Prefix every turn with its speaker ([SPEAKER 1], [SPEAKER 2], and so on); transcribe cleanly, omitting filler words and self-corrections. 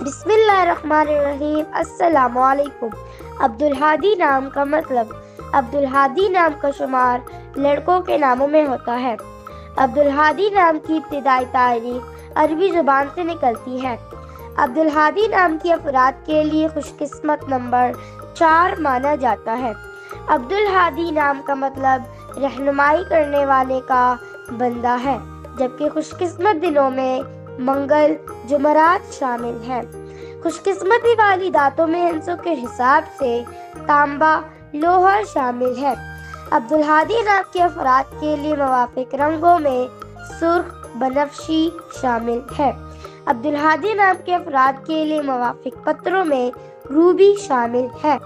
[SPEAKER 1] بسم اللہ الرحمن الرحیم۔ السلام علیکم۔ عبدالہادی نام کا مطلب۔ عبدالہادی نام کا شمار لڑکوں کے ناموں میں ہوتا ہے۔ عبدالہادی نام کی ابتدائی تاریخ عربی زبان سے نکلتی ہے۔ عبدالہادی نام کی افراد کے لیے خوش قسمت نمبر 4 مانا جاتا ہے۔ عبدالہادی نام کا مطلب رہنمائی کرنے والے کا بندہ ہے، جبکہ خوش قسمت دنوں میں منگل، جمعرات شامل ہیں۔ خوش قسمتی والی دھاتوں میں ہندسوں کے حساب سے تانبا، لوہا شامل ہے۔ عبدالہادی نام کے افراد کے لیے موافق رنگوں میں سرخ، بنفشی شامل ہے۔ عبدالہادی نام کے افراد کے لیے موافق پتھروں میں روبی شامل ہے۔